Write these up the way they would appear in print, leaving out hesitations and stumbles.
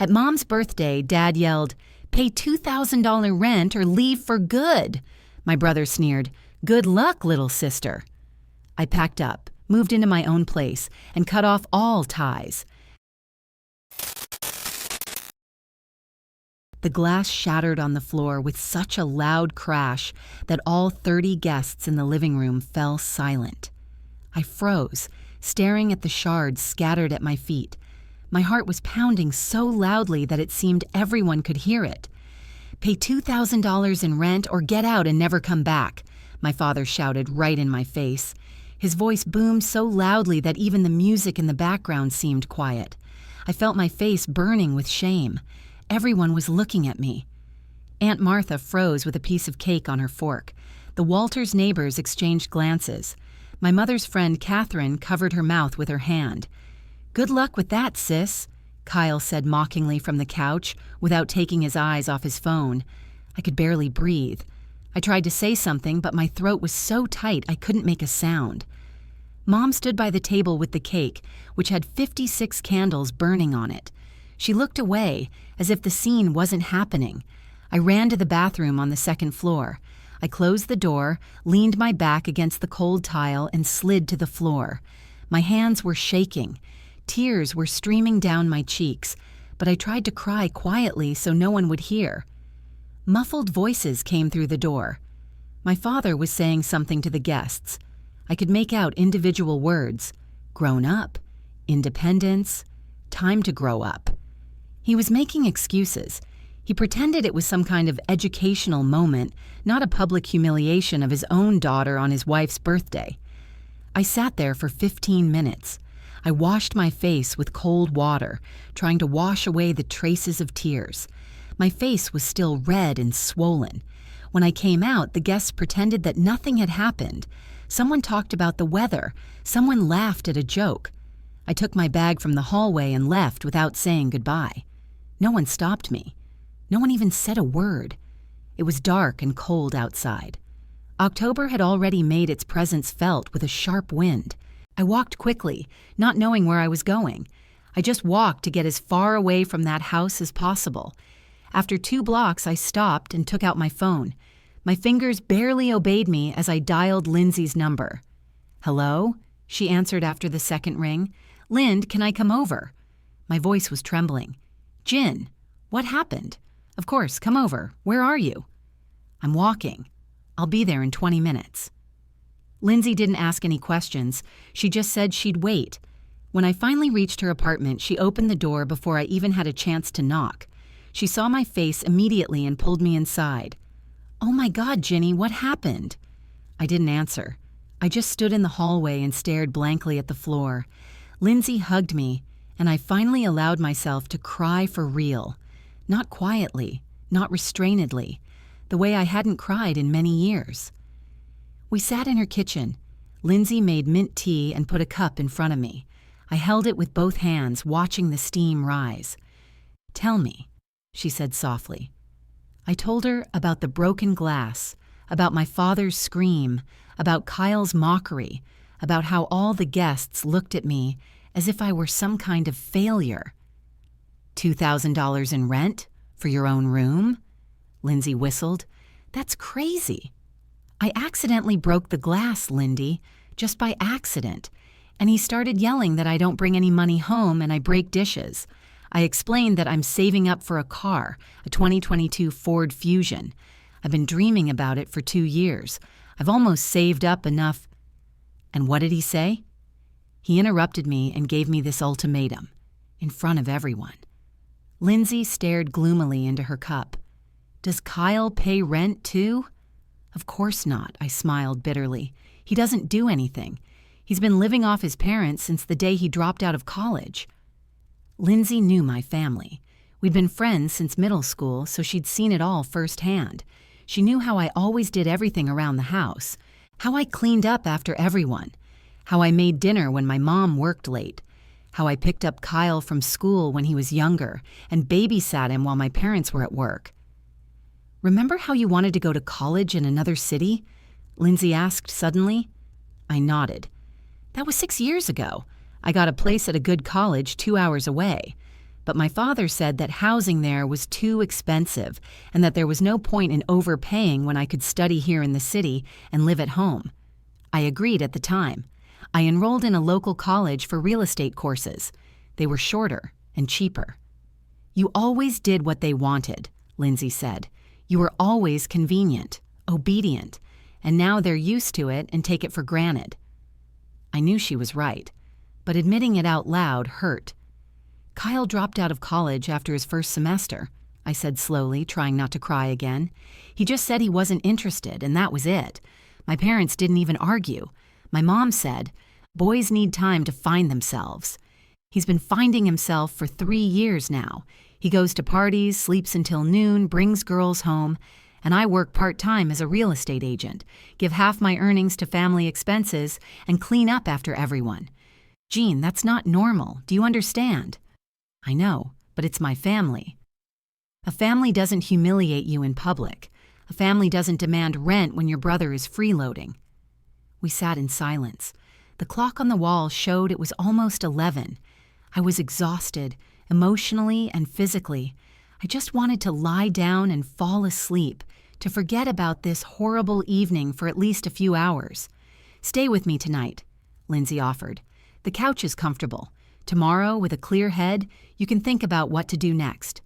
At Mom's birthday, Dad yelled, "Pay $2,000 rent or leave for good." My brother sneered, "Good luck, little sister." I packed up, moved into my own place, and cut off all ties. The glass shattered on the floor with such a loud crash that all 30 guests in the living room fell silent. I froze, staring at the shards scattered at my feet. My heart was pounding so loudly that it seemed everyone could hear it. "Pay $2,000 in rent or get out and never come back," my father shouted right in my face. His voice boomed so loudly that even the music in the background seemed quiet. I felt my face burning with shame. Everyone was looking at me. Aunt Martha froze with a piece of cake on her fork. The Walters neighbors exchanged glances. My mother's friend Catherine covered her mouth with her hand. "Good luck with that, sis," Kyle said mockingly from the couch without taking his eyes off his phone. I could barely breathe. I tried to say something, but my throat was so tight I couldn't make a sound. Mom stood by the table with the cake, which had 56 candles burning on it. She looked away, as if the scene wasn't happening. I ran to the bathroom on the second floor. I closed the door, leaned my back against the cold tile, and slid to the floor. My hands were shaking. Tears were streaming down my cheeks, but I tried to cry quietly so no one would hear. Muffled voices came through the door. My father was saying something to the guests. I could make out individual words: grown up, independence, time to grow up. He was making excuses. He pretended it was some kind of educational moment, not a public humiliation of his own daughter on his wife's birthday. I sat there for 15 minutes. I washed my face with cold water, trying to wash away the traces of tears. My face was still red and swollen. When I came out, the guests pretended that nothing had happened. Someone talked about the weather. Someone laughed at a joke. I took my bag from the hallway and left without saying goodbye. No one stopped me. No one even said a word. It was dark and cold outside. October had already made its presence felt with a sharp wind. I walked quickly, not knowing where I was going. I just walked to get as far away from that house as possible. After 2 blocks, I stopped and took out my phone. My fingers barely obeyed me as I dialed Lindsay's number. "Hello?" she answered after the second ring. "Lind, can I come over?" My voice was trembling. "Jin, what happened? Of course, come over. Where are you?" "I'm walking. I'll be there in 20 minutes. Lindsay didn't ask any questions. She just said she'd wait. When I finally reached her apartment, she opened the door before I even had a chance to knock. She saw my face immediately and pulled me inside. "Oh my God, Ginny, what happened?" I didn't answer. I just stood in the hallway and stared blankly at the floor. Lindsay hugged me, and I finally allowed myself to cry for real. Not quietly, not restrainedly, the way I hadn't cried in many years. We sat in her kitchen. Lindsay made mint tea and put a cup in front of me. I held it with both hands, watching the steam rise. "Tell me," she said softly. I told her about the broken glass, about my father's scream, about Kyle's mockery, about how all the guests looked at me as if I were some kind of failure. $2,000 in rent? For your own room? Lindsay whistled. "That's crazy." "I accidentally broke the glass, Lindy, just by accident. And he started yelling that I don't bring any money home and I break dishes. I explained that I'm saving up for a car, a 2022 Ford Fusion. I've been dreaming about it for 2 years. I've almost saved up enough." And what did he say? He interrupted me and gave me this ultimatum, in front of everyone. Lindsay stared gloomily into her cup. "Does Kyle pay rent too?" "Of course not," I smiled bitterly. "He doesn't do anything. He's been living off his parents since the day he dropped out of college." Lindsay knew my family. We'd been friends since middle school, so she'd seen it all firsthand. She knew how I always did everything around the house, how I cleaned up after everyone, how I made dinner when my mom worked late, how I picked up Kyle from school when he was younger and babysat him while my parents were at work. "Remember how you wanted to go to college in another city?" Lindsay asked suddenly. I nodded. "That was 6 years ago. I got a place at a good college 2 hours away. but my father said that housing there was too expensive and that there was no point in overpaying when I could study here in the city and live at home. I agreed at the time. I enrolled in a local college for real estate courses. They were shorter and cheaper. You always did what they wanted, Lindsay said. You were always convenient, obedient, and now they're used to it and take it for granted. I knew she was right, but admitting it out loud hurt. Kyle dropped out of college after his first semester, I said slowly, trying not to cry again. He just said he wasn't interested, and that was it. My parents didn't even argue. My mom said, "Boys need time to find themselves." He's been finding himself for 3 years now. He goes to parties, sleeps until noon, brings girls home, and I work part-time as a real estate agent, give half my earnings to family expenses, and clean up after everyone. Jean, that's not normal. Do you understand? I know, but it's my family. A family doesn't humiliate you in public. A family doesn't demand rent when your brother is freeloading. We sat in silence. The clock on the wall showed it was almost 11. I was exhausted, emotionally and physically. I just wanted to lie down and fall asleep, to forget about this horrible evening for at least a few hours. "Stay with me tonight," Lindsay offered. "The couch is comfortable. Tomorrow, with a clear head, you can think about what to do next."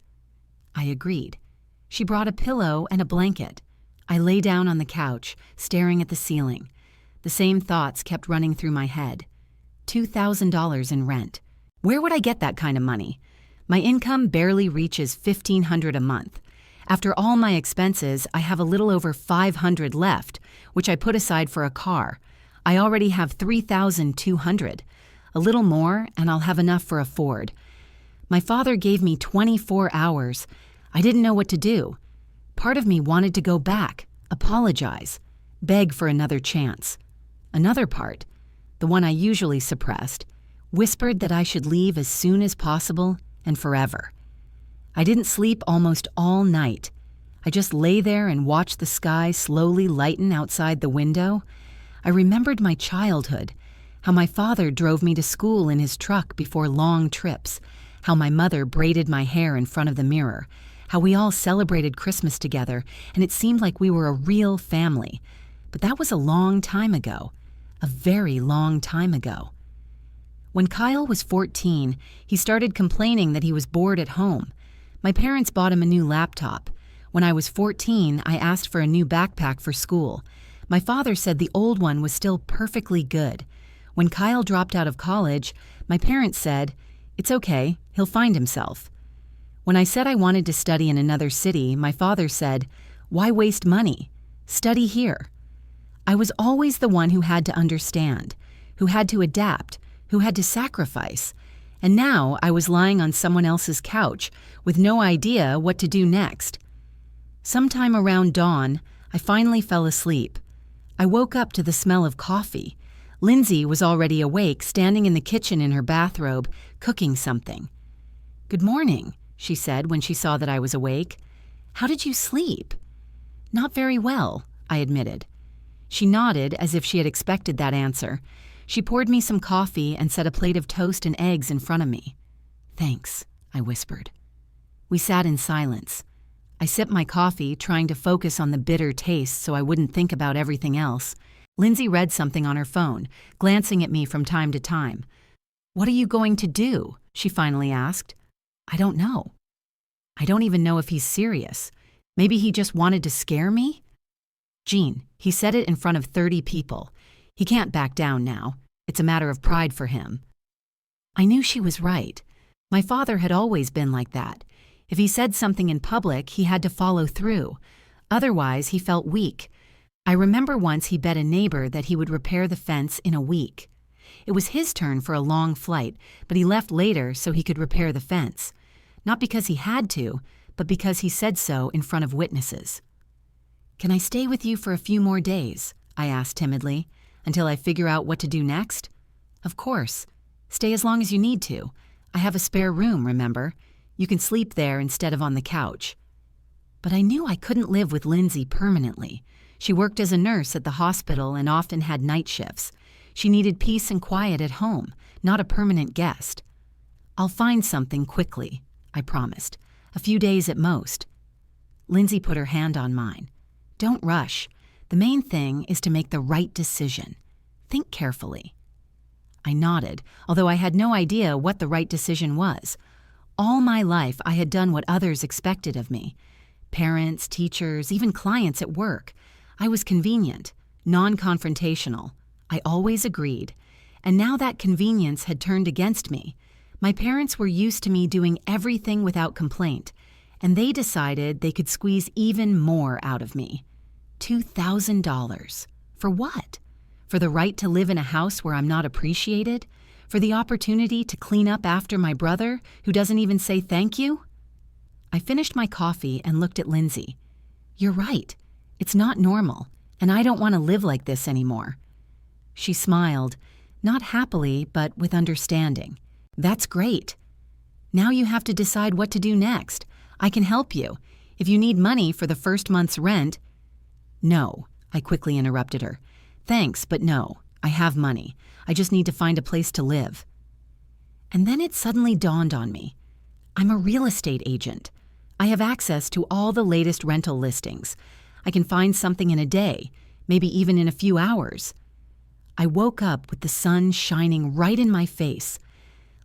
I agreed. She brought a pillow and a blanket. I lay down on the couch, staring at the ceiling. The same thoughts kept running through my head. $2,000 in rent. Where would I get that kind of money? My income barely reaches $1,500 a month. After all my expenses, I have a little over $500 left, which I put aside for a car. I already have $3,200. A little more, and I'll have enough for a Ford. My father gave me 24 hours. I didn't know what to do. Part of me wanted to go back, apologize, beg for another chance. Another part, the one I usually suppressed, whispered that I should leave as soon as possible and forever. I didn't sleep almost all night. I just lay there and watched the sky slowly lighten outside the window. I remembered my childhood, how my father drove me to school in his truck before long trips, how my mother braided my hair in front of the mirror, how we all celebrated Christmas together, and it seemed like we were a real family. But that was a long time ago, a very long time ago. When Kyle was 14, he started complaining that he was bored at home. My parents bought him a new laptop. When I was 14, I asked for a new backpack for school. My father said the old one was still perfectly good. When Kyle dropped out of college, my parents said, "It's okay, he'll find himself." When I said I wanted to study in another city, my father said, "Why waste money? Study here." I was always the one who had to understand, who had to adapt, who had to sacrifice. And now I was lying on someone else's couch with no idea what to do next. Sometime around dawn, I finally fell asleep. I woke up to the smell of coffee. Lindsay was already awake, standing in the kitchen in her bathrobe, cooking something. "Good morning," she said when she saw that I was awake. "How did you sleep?" "Not very well," I admitted. She nodded as if she had expected that answer. She poured me some coffee and set a plate of toast and eggs in front of me. "Thanks," I whispered. We sat in silence. I sipped my coffee, trying to focus on the bitter taste so I wouldn't think about everything else. Lindsay read something on her phone, glancing at me from time to time. "What are you going to do?" she finally asked. "I don't know. I don't even know if he's serious. Maybe he just wanted to scare me?" "Jean, he said it in front of 30 people. He can't back down now. It's a matter of pride for him." I knew she was right. My father had always been like that. If he said something in public, he had to follow through. Otherwise, he felt weak. I remember once he bet a neighbor that he would repair the fence in a week. It was his turn for a long flight, but he left later so he could repair the fence. Not because he had to, but because he said so in front of witnesses. "Can I stay with you for a few more days?" I asked timidly. "Until I figure out what to do next?" "Of course. Stay as long as you need to. I have a spare room, remember? You can sleep there instead of on the couch." But I knew I couldn't live with Lindsay permanently. She worked as a nurse at the hospital and often had night shifts. She needed peace and quiet at home, not a permanent guest. "I'll find something quickly," I promised. A few days at most. Lindsay put her hand on mine. Don't rush. The main thing is to make the right decision. Think carefully. I nodded, although I had no idea what the right decision was. All my life, I had done what others expected of me. Parents, teachers, even clients at work. I was convenient, non-confrontational. I always agreed. And now that convenience had turned against me. My parents were used to me doing everything without complaint, and they decided they could squeeze even more out of me. $2,000. For what? For the right to live in a house where I'm not appreciated? For the opportunity to clean up after my brother, who doesn't even say thank you? I finished my coffee and looked at Lindsay. You're right. It's not normal, and I don't want to live like this anymore. She smiled, not happily, but with understanding. That's great. Now you have to decide what to do next. I can help you. If you need money for the first month's rent— No, I quickly interrupted her. Thanks, but no. I have money. I just need to find a place to live. And then it suddenly dawned on me. I'm a real estate agent. I have access to all the latest rental listings. I can find something in a day, maybe even in a few hours. I woke up with the sun shining right in my face.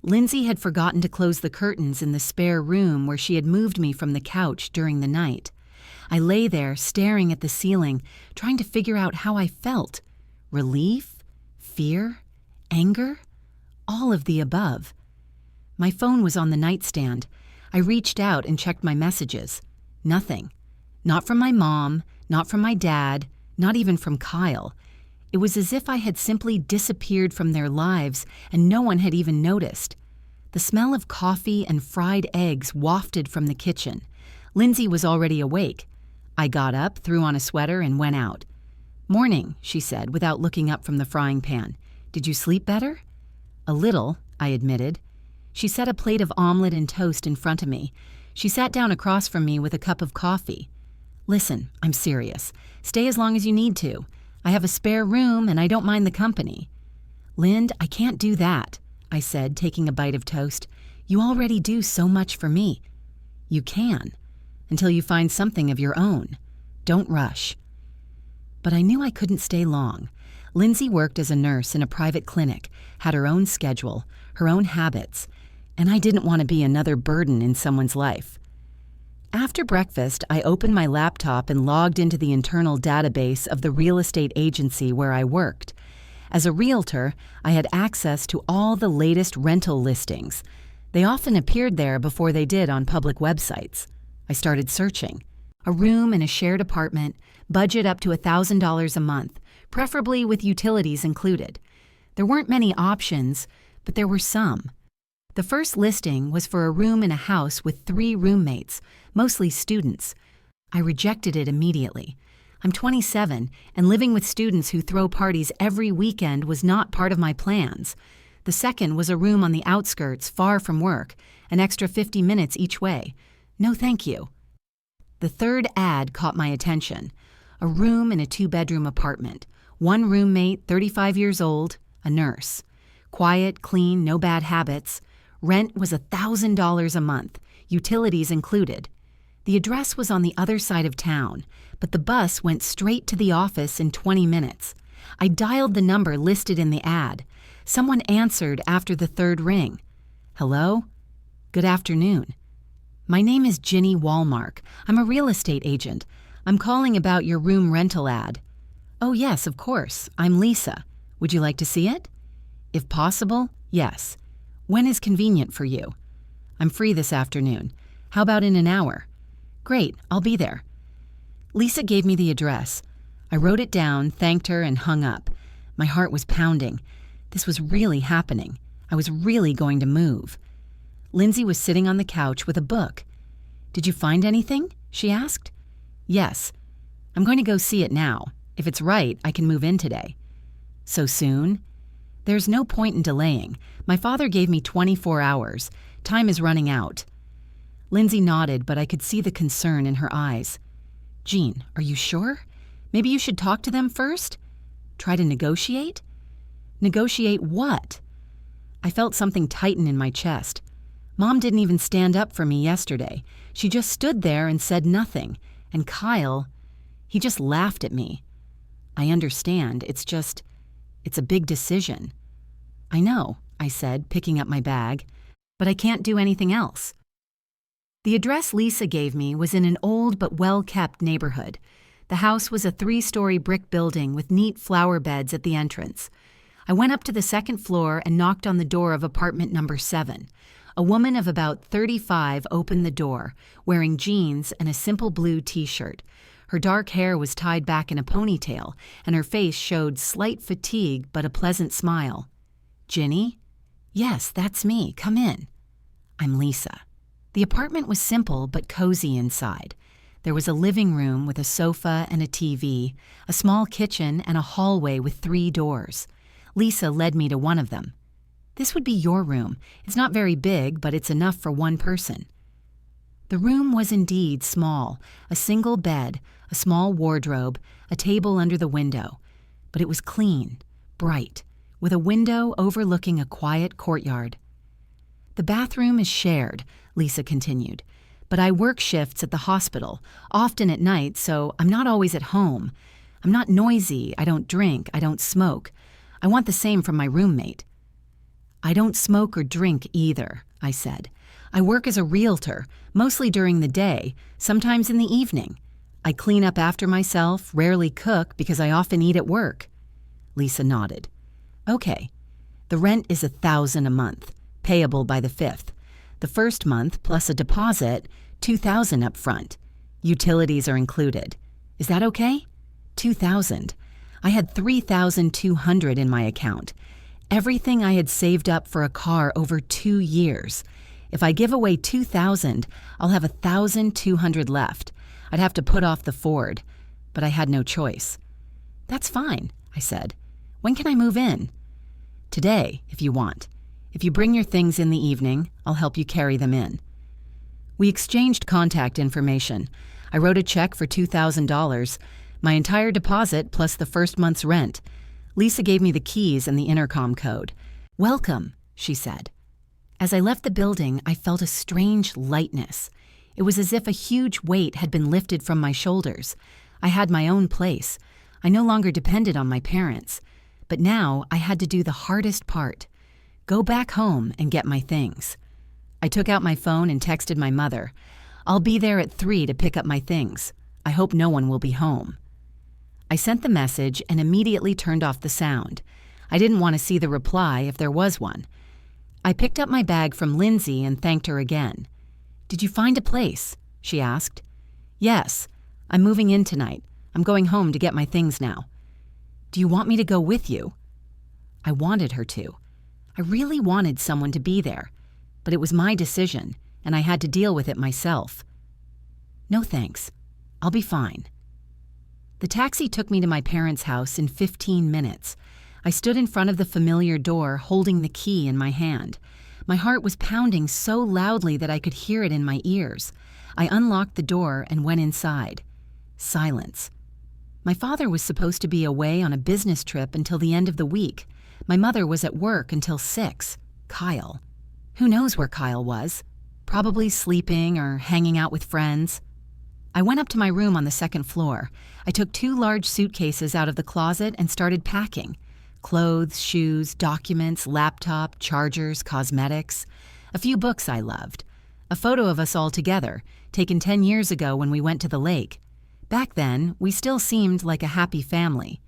Lindsay had forgotten to close the curtains in the spare room where she had moved me from the couch during the night. I lay there staring at the ceiling, trying to figure out how I felt. Relief? Fear? Anger? All of the above. My phone was on the nightstand. I reached out and checked my messages. Nothing. Not from my mom, not from my dad, not even from Kyle. It was as if I had simply disappeared from their lives and no one had even noticed. The smell of coffee and fried eggs wafted from the kitchen. Lindsay was already awake. I got up, threw on a sweater, and went out. Morning, she said, without looking up from the frying pan. Did you sleep better? A little, I admitted. She set a plate of omelet and toast in front of me. She sat down across from me with a cup of coffee. Listen, I'm serious. Stay as long as you need to. I have a spare room and I don't mind the company. Lind, I can't do that, I said, taking a bite of toast. You already do so much for me. You can, until you find something of your own. Don't rush. But I knew I couldn't stay long. Lindsay worked as a nurse in a private clinic, had her own schedule, her own habits, and I didn't want to be another burden in someone's life. After breakfast, I opened my laptop and logged into the internal database of the real estate agency where I worked. As a realtor, I had access to all the latest rental listings. They often appeared there before they did on public websites. I started searching. A room in a shared apartment, budget up to $1,000 a month, preferably with utilities included. There weren't many options, but there were some. The first listing was for a room in a house with 3 roommates, mostly students. I rejected it immediately. I'm 27, and living with students who throw parties every weekend was not part of my plans. The second was a room on the outskirts, far from work, an extra 50 minutes each way. No thank you. The third ad caught my attention. A room in a 2-bedroom apartment. 1 roommate, 35 years old, a nurse. Quiet, clean, no bad habits. Rent was $1,000 a month, utilities included. The address was on the other side of town, but the bus went straight to the office in 20 minutes. I dialed the number listed in the ad. Someone answered after the 3rd ring. Hello? Good afternoon. My name is Ginny Wallmark. I'm a real estate agent. I'm calling about your room rental ad. Oh yes, of course. I'm Lisa. Would you like to see it? If possible, yes. When is convenient for you? I'm free this afternoon. How about in an hour? Great, I'll be there. Lisa gave me the address. I wrote it down, thanked her, and hung up. My heart was pounding. This was really happening. I was really going to move. Lindsay was sitting on the couch with a book. Did you find anything? She asked. Yes. I'm going to go see it now. If it's right, I can move in today. So soon? There's no point in delaying. My father gave me 24 hours. Time is running out. Lindsay nodded, but I could see the concern in her eyes. Jean, are you sure? Maybe you should talk to them first? Try to negotiate? Negotiate what? I felt something tighten in my chest. Mom didn't even stand up for me yesterday. She just stood there and said nothing. And Kyle, he just laughed at me. I understand, it's a big decision. I know, I said, picking up my bag, but I can't do anything else. The address Lisa gave me was in an old but well-kept neighborhood. The house was a 3-story brick building with neat flower beds at the entrance. I went up to the second floor and knocked on the door of apartment number 7. A woman of about 35 opened the door, wearing jeans and a simple blue t-shirt. Her dark hair was tied back in a ponytail, and her face showed slight fatigue but a pleasant smile. "Ginny?" "Yes, that's me. Come in." "I'm Lisa." The apartment was simple but cozy inside. There was a living room with a sofa and a TV, a small kitchen, and a hallway with 3 doors. Lisa led me to one of them. "This would be your room. It's not very big, but it's enough for one person." The room was indeed small, a single bed, a small wardrobe, a table under the window. But it was clean, bright, with a window overlooking a quiet courtyard. "The bathroom is shared," Lisa continued, "but I work shifts at the hospital, often at night, so I'm not always at home. I'm not noisy, I don't drink, I don't smoke. I want the same from my roommate." "I don't smoke or drink either," I said. "I work as a realtor, mostly during the day, sometimes in the evening. I clean up after myself, rarely cook because I often eat at work." Lisa nodded. "Okay. The rent is $1,000 a month, payable by the 5th. The first month plus a deposit, $2,000 up front. Utilities are included. Is that okay?" $2,000. I had $3,200 in my account. Everything I had saved up for a car over 2 years. If I give away $2,000, I'll have $1,200 left. I'd have to put off the Ford, but I had no choice. "That's fine," I said. "When can I move in?" "Today, if you want. If you bring your things in the evening, I'll help you carry them in." We exchanged contact information. I wrote a check for $2,000, my entire deposit plus the first month's rent. Lisa gave me the keys and the intercom code. "Welcome," she said. As I left the building, I felt a strange lightness. It was as if a huge weight had been lifted from my shoulders. I had my own place. I no longer depended on my parents. But now I had to do the hardest part. Go back home and get my things. I took out my phone and texted my mother. "I'll be there at 3 to pick up my things. I hope no one will be home." I sent the message and immediately turned off the sound. I didn't want to see the reply if there was one. I picked up my bag from Lindsay and thanked her again. "Did you find a place?" she asked. "Yes. I'm moving in tonight. I'm going home to get my things now." "Do you want me to go with you?" I wanted her to. I really wanted someone to be there, but it was my decision, and I had to deal with it myself. "No thanks. I'll be fine." The taxi took me to my parents' house in 15 minutes. I stood in front of the familiar door, holding the key in my hand. My heart was pounding so loudly that I could hear it in my ears. I unlocked the door and went inside. Silence. My father was supposed to be away on a business trip until the end of the week. My mother was at work until 6. Kyle. Who knows where Kyle was? Probably sleeping or hanging out with friends. I went up to my room on the second floor. I took 2 large suitcases out of the closet and started packing. Clothes, shoes, documents, laptop, chargers, cosmetics. A few books I loved. A photo of us all together, taken 10 years ago when we went to the lake. Back then, we still seemed like a happy family.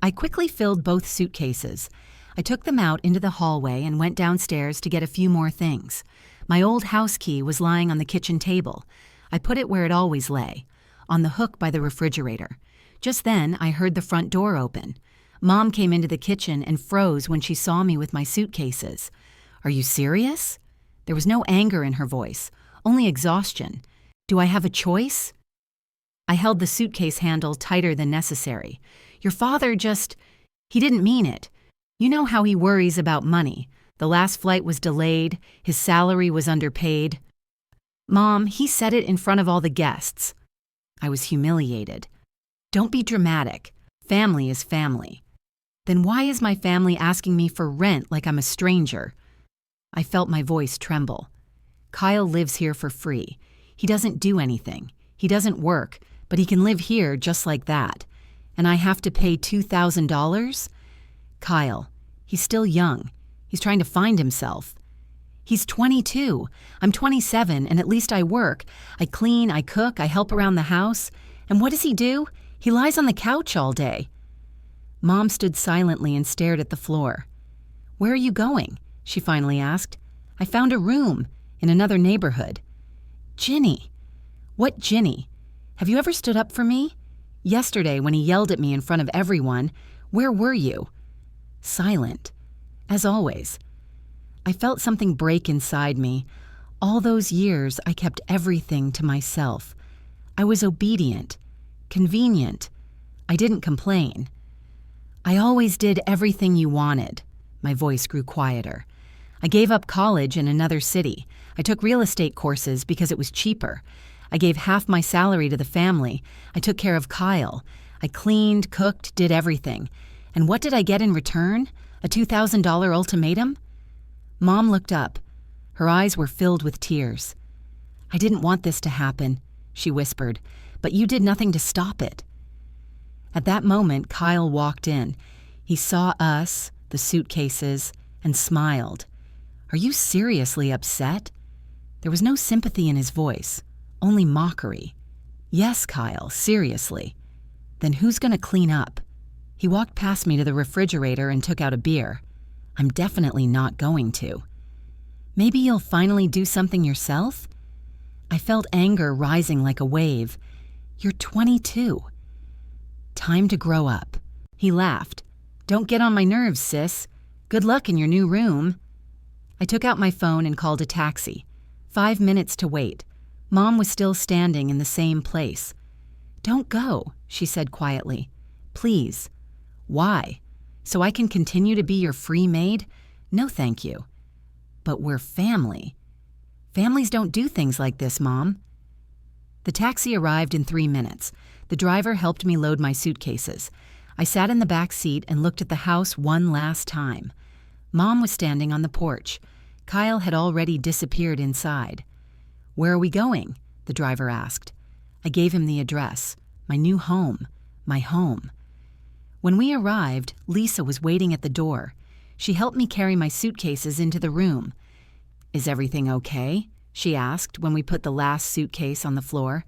I quickly filled both suitcases. I took them out into the hallway and went downstairs to get a few more things. My old house key was lying on the kitchen table. I put it where it always lay, on the hook by the refrigerator. Just then, I heard the front door open. Mom came into the kitchen and froze when she saw me with my suitcases. "Are you serious?" There was no anger in her voice, only exhaustion. "Do I have a choice?" I held the suitcase handle tighter than necessary. "Your father he didn't mean it. You know how he worries about money. The last flight was delayed, his salary was underpaid." "Mom, he said it in front of all the guests." I was humiliated. "Don't be dramatic. Family is family." "Then why is my family asking me for rent like I'm a stranger?" I felt my voice tremble. Kyle lives here for free. He doesn't do anything. He doesn't work, but he can live here just like that. And I have to pay $2,000? Kyle, he's still young. He's trying to find himself. He's 22. I'm 27, and at least I work. I clean, I cook, I help around the house. And what does he do? He lies on the couch all day. Mom stood silently and stared at the floor. Where are you going? She finally asked. I found a room in another neighborhood. Ginny. What Ginny? Have you ever stood up for me? Yesterday, when he yelled at me in front of everyone, where were you? Silent. As always. I felt something break inside me. All those years, I kept everything to myself. I was obedient, convenient. I didn't complain. I always did everything you wanted. My voice grew quieter. I gave up college in another city. I took real estate courses because it was cheaper. I gave half my salary to the family. I took care of Kyle. I cleaned, cooked, did everything. And what did I get in return? A $2,000 ultimatum? Mom looked up. Her eyes were filled with tears. I didn't want this to happen, she whispered, but you did nothing to stop it. At that moment, Kyle walked in. He saw us, the suitcases, and smiled. Are you seriously upset? There was no sympathy in his voice, only mockery. Yes, Kyle, seriously. Then who's going to clean up? He walked past me to the refrigerator and took out a beer. I'm definitely not going to. Maybe you'll finally do something yourself? I felt anger rising like a wave. You're 22. Time to grow up. He laughed. Don't get on my nerves, sis. Good luck in your new room. I took out my phone and called a taxi. 5 minutes to wait. Mom was still standing in the same place. Don't go, she said quietly. Please. Why? So I can continue to be your free maid? No, thank you. But we're family. Families don't do things like this, Mom. The taxi arrived in 3 minutes. The driver helped me load my suitcases. I sat in the back seat and looked at the house one last time. Mom was standing on the porch. Kyle had already disappeared inside. Where are we going? The driver asked. I gave him the address. My new home. My home. When we arrived, Lisa was waiting at the door. She helped me carry my suitcases into the room. Is everything okay? She asked when we put the last suitcase on the floor.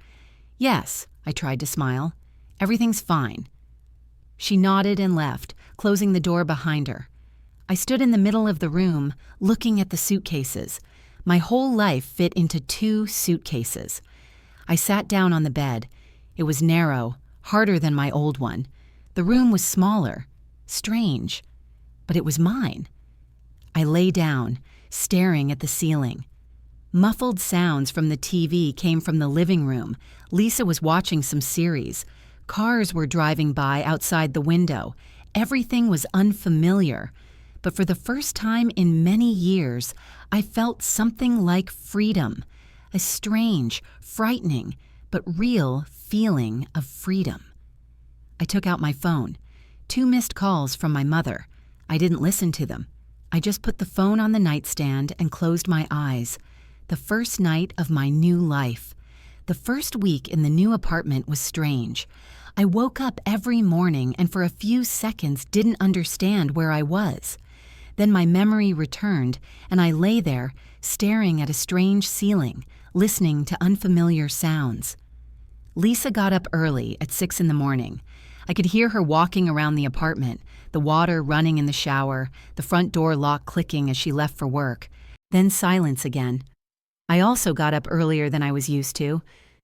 Yes, I tried to smile. Everything's fine. She nodded and left, closing the door behind her. I stood in the middle of the room, looking at the suitcases. My whole life fit into 2 suitcases. I sat down on the bed. It was narrow, harder than my old one. The room was smaller, strange, but it was mine. I lay down, staring at the ceiling. Muffled sounds from the TV came from the living room. Lisa was watching some series. Cars were driving by outside the window. Everything was unfamiliar. But for the first time in many years, I felt something like freedom. A strange, frightening, but real feeling of freedom. I took out my phone. 2 missed calls from my mother. I didn't listen to them. I just put the phone on the nightstand and closed my eyes. The first night of my new life. The first week in the new apartment was strange. I woke up every morning and for a few seconds didn't understand where I was. Then my memory returned and I lay there, staring at a strange ceiling, listening to unfamiliar sounds. Lisa got up early at 6 in the morning. I could hear her walking around the apartment, the water running in the shower, the front door lock clicking as she left for work. Then silence again. I also got up earlier than I was used to.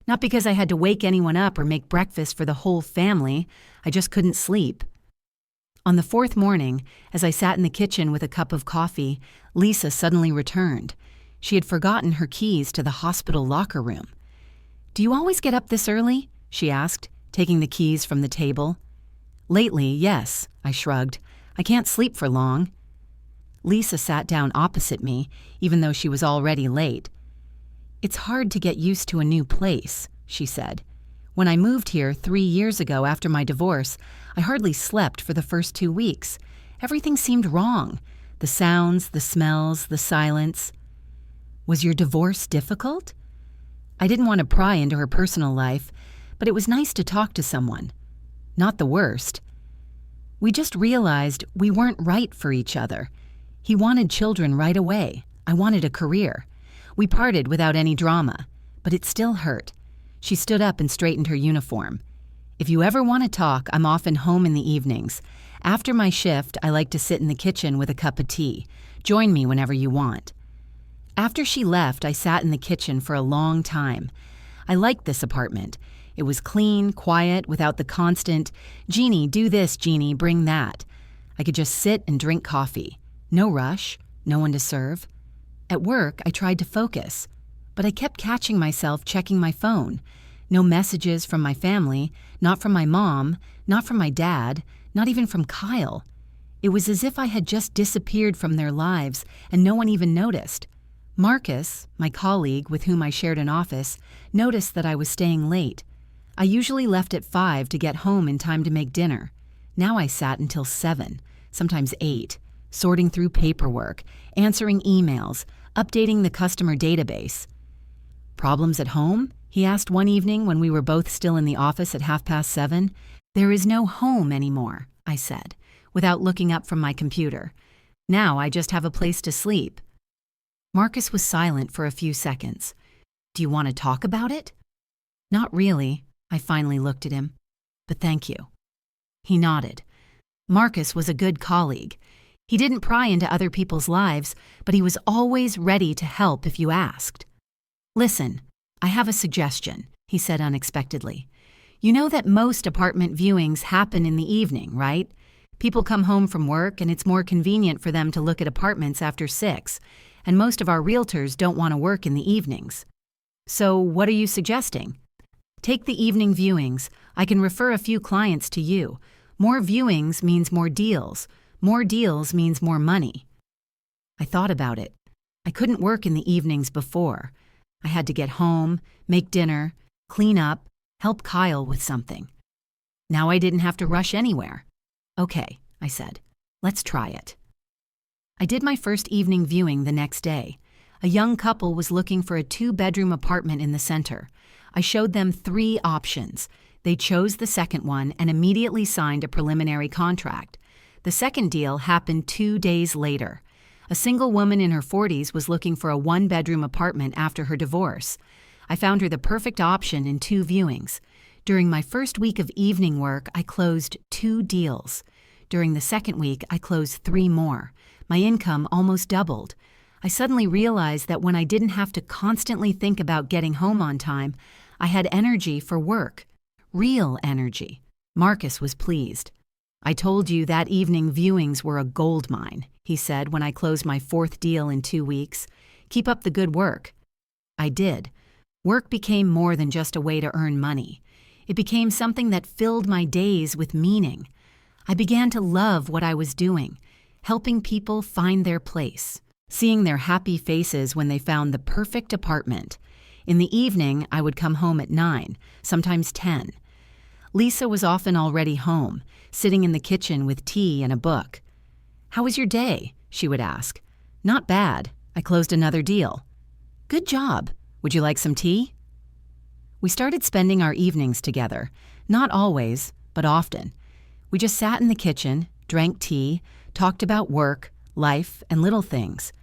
Not because I had to wake anyone up or make breakfast for the whole family. I just couldn't sleep. On the 4th morning, as I sat in the kitchen with a cup of coffee, Lisa suddenly returned. She had forgotten her keys to the hospital locker room. Do you always get up this early? She asked, taking the keys from the table. Lately, yes, I shrugged. I can't sleep for long. Lisa sat down opposite me, even though she was already late. It's hard to get used to a new place, she said. When I moved here 3 years ago after my divorce, I hardly slept for the first 2 weeks. Everything seemed wrong. The sounds, the smells, the silence. Was your divorce difficult? I didn't want to pry into her personal life, but it was nice to talk to someone. Not the worst. We just realized we weren't right for each other. He wanted children right away. I wanted a career. We parted without any drama, but it still hurt. She stood up and straightened her uniform. If you ever want to talk, I'm often home in the evenings. After my shift, I like to sit in the kitchen with a cup of tea. Join me whenever you want. After she left, I sat in the kitchen for a long time. I liked this apartment. It was clean, quiet, without the constant, "Jeannie, do this, Jeannie, bring that." I could just sit and drink coffee. No rush, no one to serve. At work, I tried to focus, but I kept catching myself checking my phone. No messages from my family, not from my mom, not from my dad, not even from Kyle. It was as if I had just disappeared from their lives and no one even noticed. Marcus, my colleague with whom I shared an office, noticed that I was staying late. I usually left at 5 to get home in time to make dinner. Now I sat until 7, sometimes 8, sorting through paperwork, answering emails, updating the customer database. "Problems at home?" he asked one evening when we were both still in the office at 7:30. "There is no home anymore," I said, without looking up from my computer. "Now I just have a place to sleep." Marcus was silent for a few seconds. "Do you want to talk about it?" "Not really." I finally looked at him. "But thank you." He nodded. Marcus was a good colleague. He didn't pry into other people's lives, but he was always ready to help if you asked. "Listen, I have a suggestion," he said unexpectedly. "You know that most apartment viewings happen in the evening, right? People come home from work and it's more convenient for them to look at apartments after 6, and most of our realtors don't want to work in the evenings. So what are you suggesting? Take the evening viewings. I can refer a few clients to you. More viewings means more deals. More deals means more money." I thought about it. I couldn't work in the evenings before. I had to get home, make dinner, clean up, help Kyle with something. Now I didn't have to rush anywhere. "Okay," I said. "Let's try it." I did my first evening viewing the next day. A young couple was looking for a 2-bedroom apartment in the center. I showed them 3 options. They chose the second one and immediately signed a preliminary contract. The second deal happened 2 days later. A single woman in her 40s was looking for a 1-bedroom apartment after her divorce. I found her the perfect option in 2 viewings. During my first week of evening work, I closed 2 deals. During the second week, I closed 3 more. My income almost doubled. I suddenly realized that when I didn't have to constantly think about getting home on time, I had energy for work. Real energy. Marcus was pleased. "I told you that evening viewings were a gold mine," he said when I closed my 4th deal in 2 weeks. "Keep up the good work." I did. Work became more than just a way to earn money. It became something that filled my days with meaning. I began to love what I was doing, helping people find their place, seeing their happy faces when they found the perfect apartment. In the evening, I would come home at 9, sometimes 10. Lisa was often already home, sitting in the kitchen with tea and a book. "How was your day?" she would ask. "Not bad. I closed another deal." "Good job. Would you like some tea?" We started spending our evenings together, not always, but often. We just sat in the kitchen, drank tea, talked about work, life, and little things.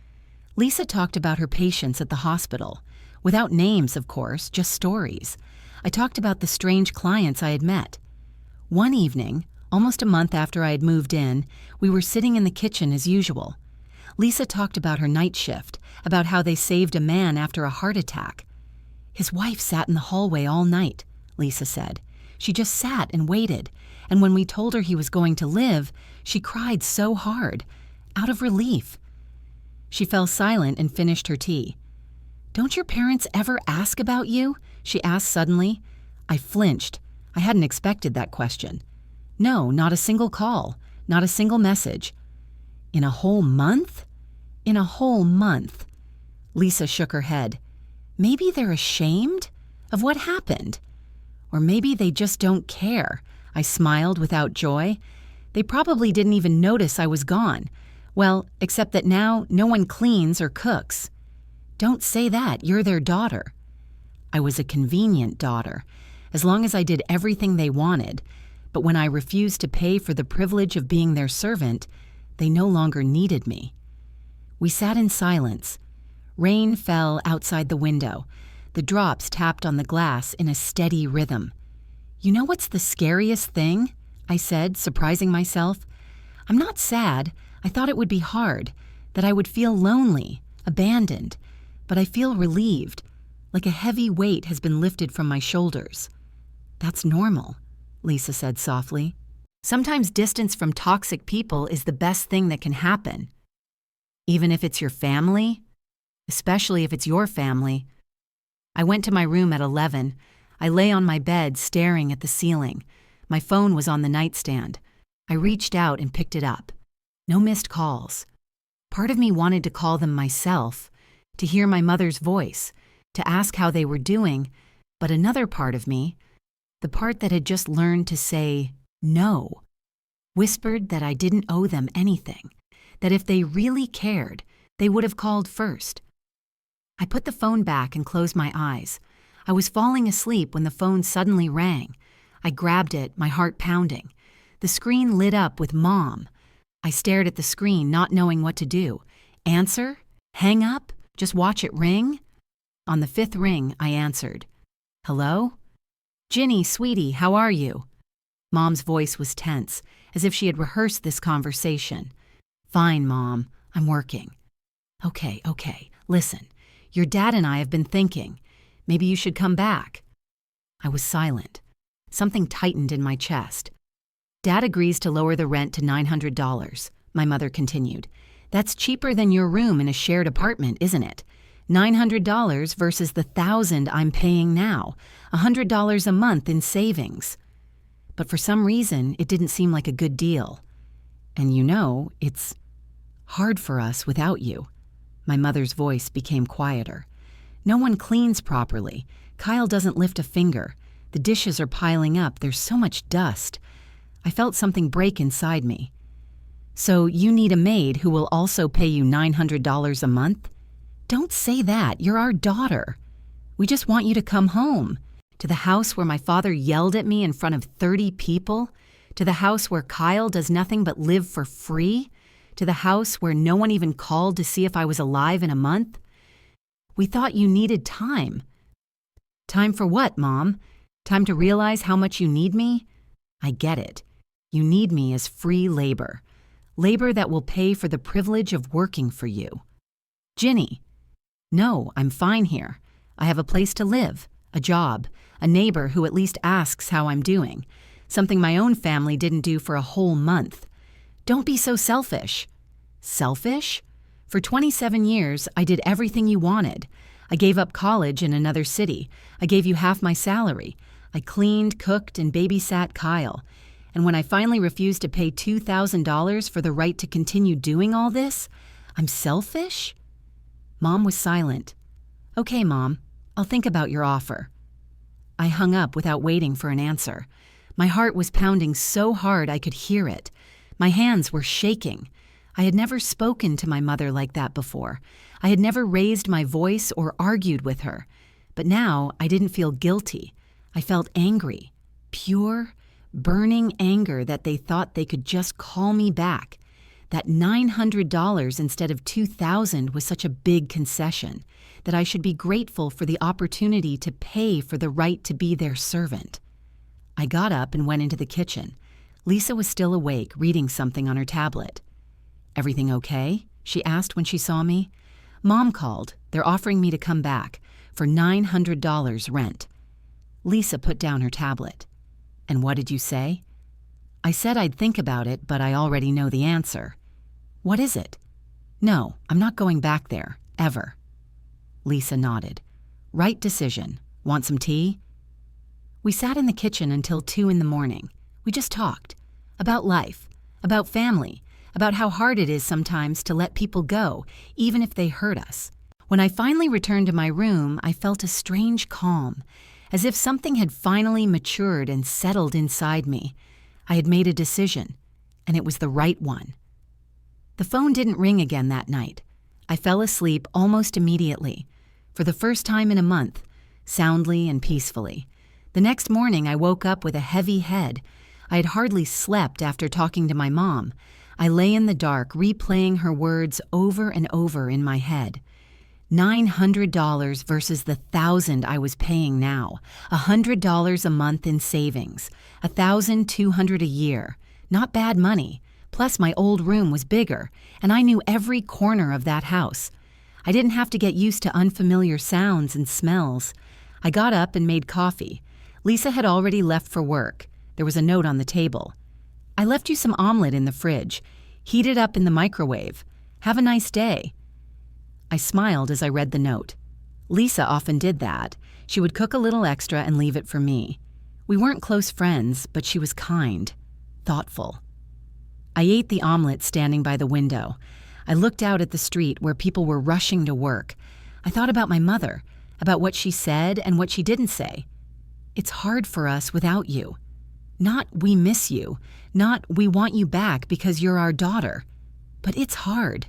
Lisa talked about her patients at the hospital. Without names, of course, just stories. I talked about the strange clients I had met. One evening, almost a month after I had moved in, we were sitting in the kitchen as usual. Lisa talked about her night shift, about how they saved a man after a heart attack. "His wife sat in the hallway all night," Lisa said. "She just sat and waited, and when we told her he was going to live, she cried so hard, out of relief." She fell silent and finished her tea. "Don't your parents ever ask about you?" she asked suddenly. I flinched. I hadn't expected that question. "No, not a single call, not a single message." "In a whole month?" "In a whole month." Lisa shook her head. "Maybe they're ashamed of what happened. Or maybe they just don't care." I smiled without joy. "They probably didn't even notice I was gone. Well, except that now no one cleans or cooks." Don't say that, you're their daughter. I was a convenient daughter, as long as I did everything they wanted, but when I refused to pay for the privilege of being their servant, they no longer needed me. We sat in silence. Rain fell outside the window. The drops tapped on the glass in a steady rhythm. You know what's the scariest thing? I said, surprising myself. I'm not sad. I thought it would be hard, that I would feel lonely, abandoned, but I feel relieved, like a heavy weight has been lifted from my shoulders. That's normal, Lisa said softly. Sometimes distance from toxic people is the best thing that can happen. Even if it's your family, especially if it's your family. I went to my room at 11. I lay on my bed staring at the ceiling. My phone was on the nightstand. I reached out and picked it up. No missed calls. Part of me wanted to call them myself, to hear my mother's voice, to ask how they were doing, but another part of me, the part that had just learned to say no, whispered that I didn't owe them anything, that if they really cared, they would have called first. I put the phone back and closed my eyes. I was falling asleep when the phone suddenly rang. I grabbed it, my heart pounding. The screen lit up with Mom. I stared at the screen, not knowing what to do. Answer? Hang up? Just watch it ring? On the 5th ring, I answered. Hello? Ginny, sweetie, how are you? Mom's voice was tense, as if she had rehearsed this conversation. Fine, Mom. I'm working. Okay. Listen, your dad and I have been thinking. Maybe you should come back. I was silent. Something tightened in my chest. Dad agrees to lower the rent to $900, my mother continued. That's cheaper than your room in a shared apartment, isn't it? $900 versus the $1,000 I'm paying now, $100 a month in savings. But for some reason, it didn't seem like a good deal. And you know, it's hard for us without you. My mother's voice became quieter. No one cleans properly. Kyle doesn't lift a finger. The dishes are piling up. There's so much dust. I felt something break inside me. So you need a maid who will also pay you $900 a month? Don't say that. You're our daughter. We just want you to come home. To the house where my father yelled at me in front of 30 people? To the house where Kyle does nothing but live for free? To the house where no one even called to see if I was alive in a month? We thought you needed time. Time for what, Mom? Time to realize how much you need me? I get it. You need me as free labor. Labor that will pay for the privilege of working for you. Ginny. No, I'm fine here. I have a place to live, a job, a neighbor who at least asks how I'm doing, something my own family didn't do for a whole month. Don't be so selfish. Selfish? For 27 years, I did everything you wanted. I gave up college in another city. I gave you half my salary. I cleaned, cooked, and babysat Kyle. And when I finally refused to pay $2,000 for the right to continue doing all this, I'm selfish? Mom was silent. Okay, Mom, I'll think about your offer. I hung up without waiting for an answer. My heart was pounding so hard I could hear it. My hands were shaking. I had never spoken to my mother like that before. I had never raised my voice or argued with her. But now I didn't feel guilty. I felt angry. Pure, burning anger that they thought they could just call me back. That $900 instead of $2,000 was such a big concession, that I should be grateful for the opportunity to pay for the right to be their servant. I got up and went into the kitchen. Lisa was still awake, reading something on her tablet. Everything okay? She asked when she saw me. Mom called. They're offering me to come back for $900 rent. Lisa put down her tablet. And what did you say? I said I'd think about it, but I already know the answer. What is it? No, I'm not going back there, ever. Lisa nodded. Right decision. Want some tea? We sat in the kitchen until 2 a.m. We just talked. About life, about family, about how hard it is sometimes to let people go, even if they hurt us. When I finally returned to my room, I felt a strange calm, as if something had finally matured and settled inside me. I had made a decision, and it was the right one. The phone didn't ring again that night. I fell asleep almost immediately, for the first time in a month, soundly and peacefully. The next morning, I woke up with a heavy head. I had hardly slept after talking to my mom. I lay in the dark, replaying her words over and over in my head. $900 versus the $1,000 I was paying now. $100 a month in savings. $1,200 a year. Not bad money. Plus, my old room was bigger, and I knew every corner of that house. I didn't have to get used to unfamiliar sounds and smells. I got up and made coffee. Lisa had already left for work. There was a note on the table. "I left you some omelet in the fridge. Heat it up in the microwave. Have a nice day." I smiled as I read the note. Lisa often did that. She would cook a little extra and leave it for me. We weren't close friends, but she was kind, thoughtful. I ate the omelet standing by the window. I looked out at the street where people were rushing to work. I thought about my mother, about what she said and what she didn't say. "It's hard for us without you." Not "we miss you," not "we want you back because you're our daughter." But it's hard.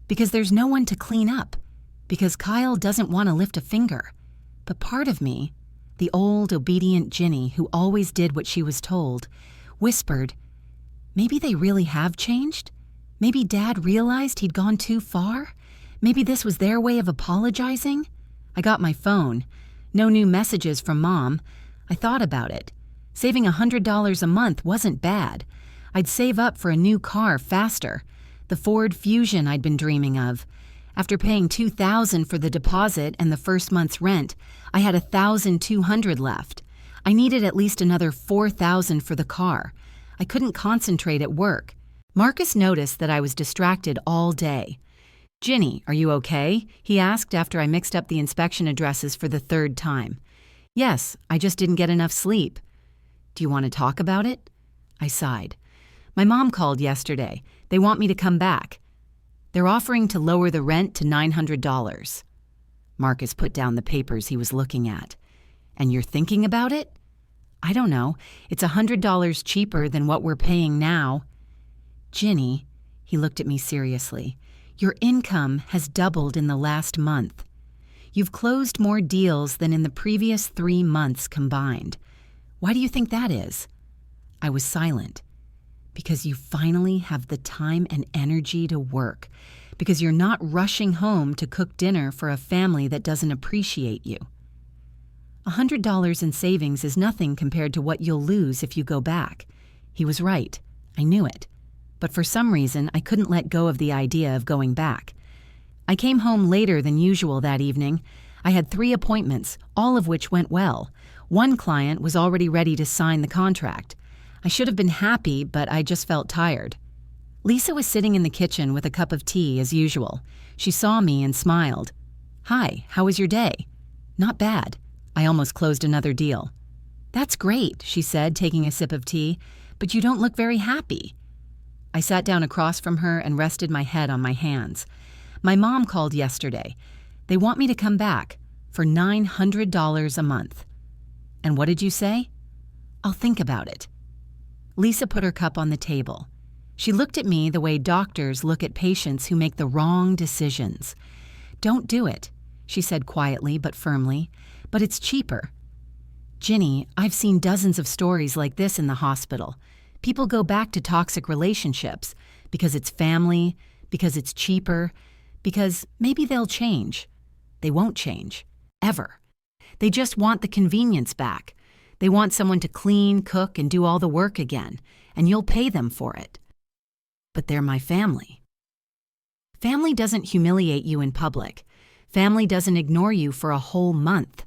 Because there's no one to clean up. Because Kyle doesn't want to lift a finger. But part of me, the old, obedient Ginny who always did what she was told, whispered, maybe they really have changed? Maybe Dad realized he'd gone too far? Maybe this was their way of apologizing? I got my phone. No new messages from Mom. I thought about it. Saving $100 a month wasn't bad. I'd save up for a new car faster. The Ford Fusion I'd been dreaming of. After paying $2,000 for the deposit and the first month's rent, I had $1,200 left. I needed at least another $4,000 for the car. I couldn't concentrate at work. Marcus noticed that I was distracted all day. "Ginny, are you okay?" he asked after I mixed up the inspection addresses for the third time. "Yes, I just didn't get enough sleep." "Do you want to talk about it?" I sighed. "My mom called yesterday. They want me to come back. They're offering to lower the rent to $900. Marcus put down the papers he was looking at. "And you're thinking about it?" "I don't know. It's $100 cheaper than what we're paying now." "Ginny," he looked at me seriously, "your income has doubled in the last month. You've closed more deals than in the previous 3 months combined. Why do you think that is?" I was silent. "Because you finally have the time and energy to work. Because you're not rushing home to cook dinner for a family that doesn't appreciate you. $100 in savings is nothing compared to what you'll lose if you go back." He was right. I knew it. But for some reason, I couldn't let go of the idea of going back. I came home later than usual that evening. I had 3 appointments, all of which went well. One client was already ready to sign the contract. I should have been happy, but I just felt tired. Lisa was sitting in the kitchen with a cup of tea as usual. She saw me and smiled. "Hi, how was your day?" "Not bad." I almost closed another deal. "That's great," she said, taking a sip of tea, "but you don't look very happy." I sat down across from her and rested my head on my hands. "My mom called yesterday. They want me to come back for $900 a month." "And what did you say?" "I'll think about it." Lisa put her cup on the table. She looked at me the way doctors look at patients who make the wrong decisions. "Don't do it," she said quietly but firmly, "but it's cheaper." "Ginny, I've seen dozens of stories like this in the hospital. People go back to toxic relationships because it's family, because it's cheaper, because maybe they'll change. They won't change. Ever. They just want the convenience back. They want someone to clean, cook, and do all the work again, and you'll pay them for it. But they're my family." Family doesn't humiliate you in public. Family doesn't ignore you for a whole month.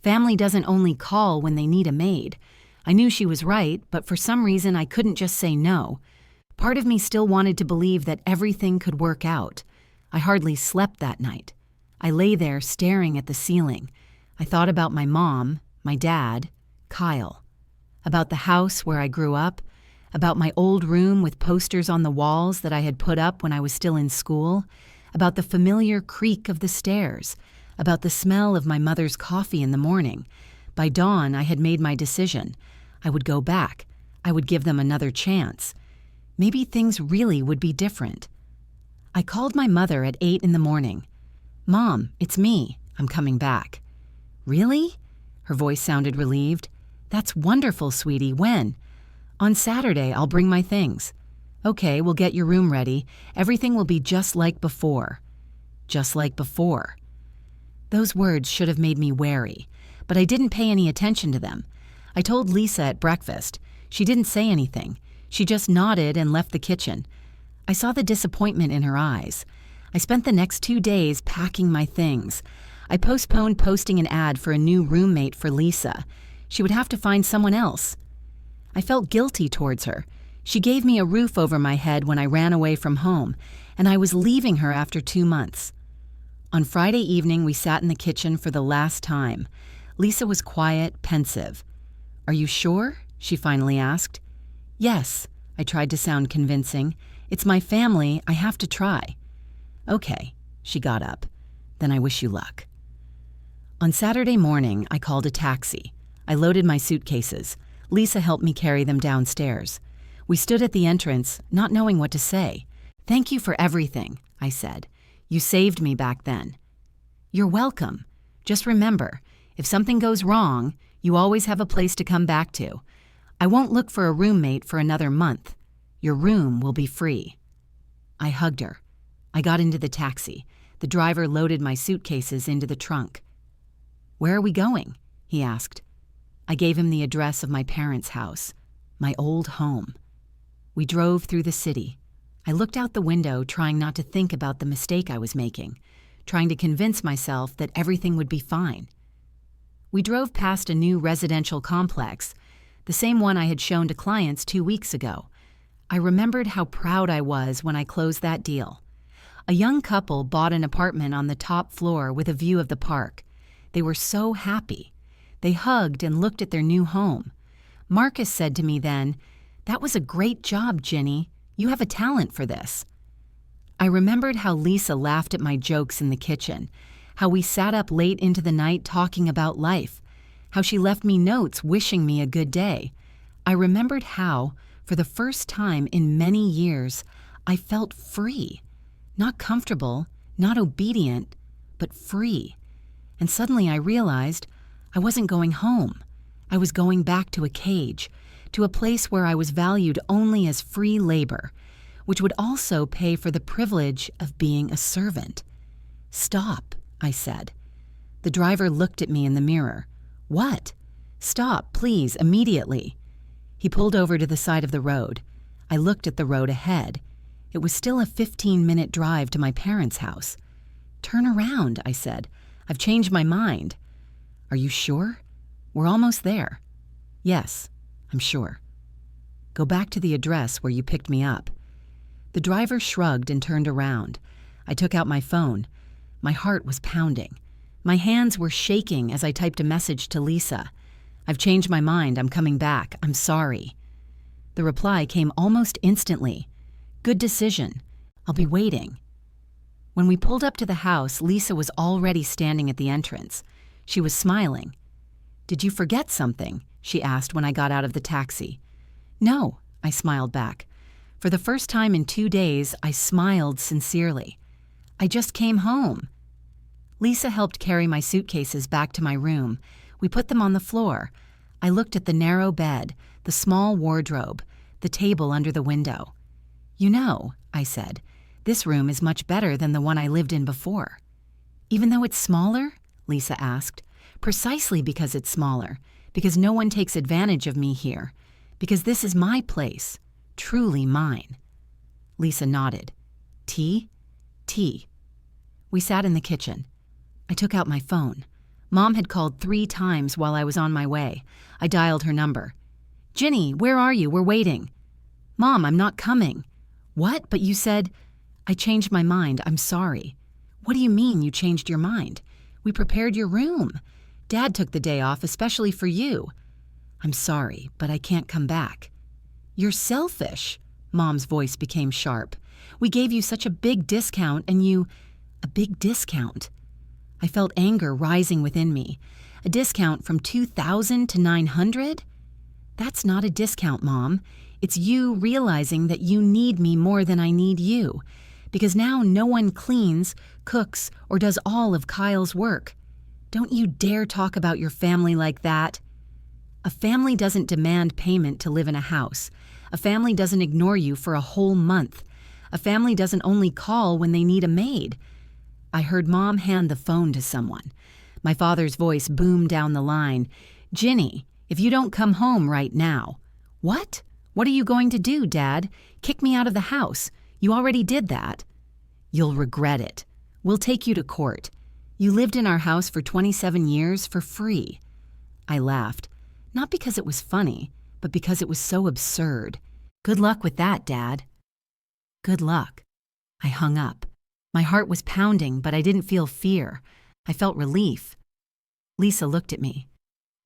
Family doesn't only call when they need a maid. I knew she was right, but for some reason I couldn't just say no. Part of me still wanted to believe that everything could work out. I hardly slept that night. I lay there staring at the ceiling. I thought about my mom, my dad, Kyle. About the house where I grew up. About my old room with posters on the walls that I had put up when I was still in school. About the familiar creak of the stairs. About the smell of my mother's coffee in the morning. By dawn, I had made my decision. I would go back. I would give them another chance. Maybe things really would be different. I called my mother at 8 in the morning. "Mom, it's me." I'm coming back." "Really?" Her voice sounded relieved. "That's wonderful, sweetie. When?" "On Saturday, I'll bring my things." "Okay, we'll get your room ready. Everything will be just like before." Just like before. Those words should have made me wary, but I didn't pay any attention to them. I told Lisa at breakfast. She didn't say anything. She just nodded and left the kitchen. I saw the disappointment in her eyes. I spent the next 2 days packing my things. I postponed posting an ad for a new roommate for Lisa. She would have to find someone else. I felt guilty towards her. She gave me a roof over my head when I ran away from home, and I was leaving her after 2 months. On Friday evening, we sat in the kitchen for the last time. Lisa was quiet, pensive. "Are you sure?" she finally asked. "Yes," I tried to sound convincing. "It's my family. I have to try." "Okay," she got up. "Then I wish you luck." On Saturday morning, I called a taxi. I loaded my suitcases. Lisa helped me carry them downstairs. We stood at the entrance, not knowing what to say. "Thank you for everything," I said. "You saved me back then." "You're welcome. Just remember, if something goes wrong, you always have a place to come back to. I won't look for a roommate for another month. Your room will be free." I hugged her. I got into the taxi. The driver loaded my suitcases into the trunk. "Where are we going?" he asked. I gave him the address of my parents' house, my old home. We drove through the city. I looked out the window, trying not to think about the mistake I was making, trying to convince myself that everything would be fine. We drove past a new residential complex, the same one I had shown to clients 2 weeks ago. I remembered how proud I was when I closed that deal. A young couple bought an apartment on the top floor with a view of the park. They were so happy. They hugged and looked at their new home. Marcus said to me then, "That was a great job, Ginny. You have a talent for this." I remembered how Lisa laughed at my jokes in the kitchen, how we sat up late into the night talking about life, how she left me notes wishing me a good day. I remembered how, for the first time in many years, I felt free. Not comfortable, not obedient, but free. And suddenly I realized I wasn't going home. I was going back to a cage, to a place where I was valued only as free labor, which would also pay for the privilege of being a servant. "Stop," I said. The driver looked at me in the mirror. "What?" "Stop, please, immediately." He pulled over to the side of the road. I looked at the road ahead. It was still a 15-minute drive to my parents' house. "Turn around," I said. "I've changed my mind." "Are you sure?" "We're almost there." "Yes, I'm sure." "Go back to the address where you picked me up." The driver shrugged and turned around. I took out my phone. My heart was pounding. My hands were shaking as I typed a message to Lisa. "I've changed my mind. I'm coming back. I'm sorry." The reply came almost instantly. "Good decision. I'll be waiting." When we pulled up to the house, Lisa was already standing at the entrance. She was smiling. "Did you forget something?" she asked when I got out of the taxi. "No," I smiled back. For the first time in 2 days, I smiled sincerely. "I just came home." Lisa helped carry my suitcases back to my room. We put them on the floor. I looked at the narrow bed, the small wardrobe, the table under the window. "You know," I said, "this room is much better than the one I lived in before." "Even though it's smaller?" Lisa asked. "Precisely because it's smaller, because no one takes advantage of me here, because this is my place, truly mine." Lisa nodded. "Tea?" "Tea." We sat in the kitchen. I took out my phone. Mom had called 3 times while I was on my way. I dialed her number. "Ginny, where are you? We're waiting." "Mom, I'm not coming." "What? But you said—" "I changed my mind. I'm sorry." "What do you mean you changed your mind? We prepared your room. Dad took the day off especially for you." "I'm sorry, but I can't come back." "You're selfish." Mom's voice became sharp. "We gave you such a big discount and you—" "A big discount." I felt anger rising within me. A discount from $2,000 to $900? That's not a discount, Mom. It's you realizing that you need me more than I need you. Because now no one cleans, cooks, or does all of Kyle's work. Don't you dare talk about your family like that. A family doesn't demand payment to live in a house. A family doesn't ignore you for a whole month. A family doesn't only call when they need a maid. I heard Mom hand the phone to someone. My father's voice boomed down the line. "Ginny, if you don't come home right now." "What? What are you going to do, Dad? Kick me out of the house. You already did that." "You'll regret it. We'll take you to court. You lived in our house for 27 years for free." I laughed, not because it was funny, but because it was so absurd. "Good luck with that, Dad." "Good luck." I hung up. My heart was pounding, but I didn't feel fear. I felt relief. Lisa looked at me.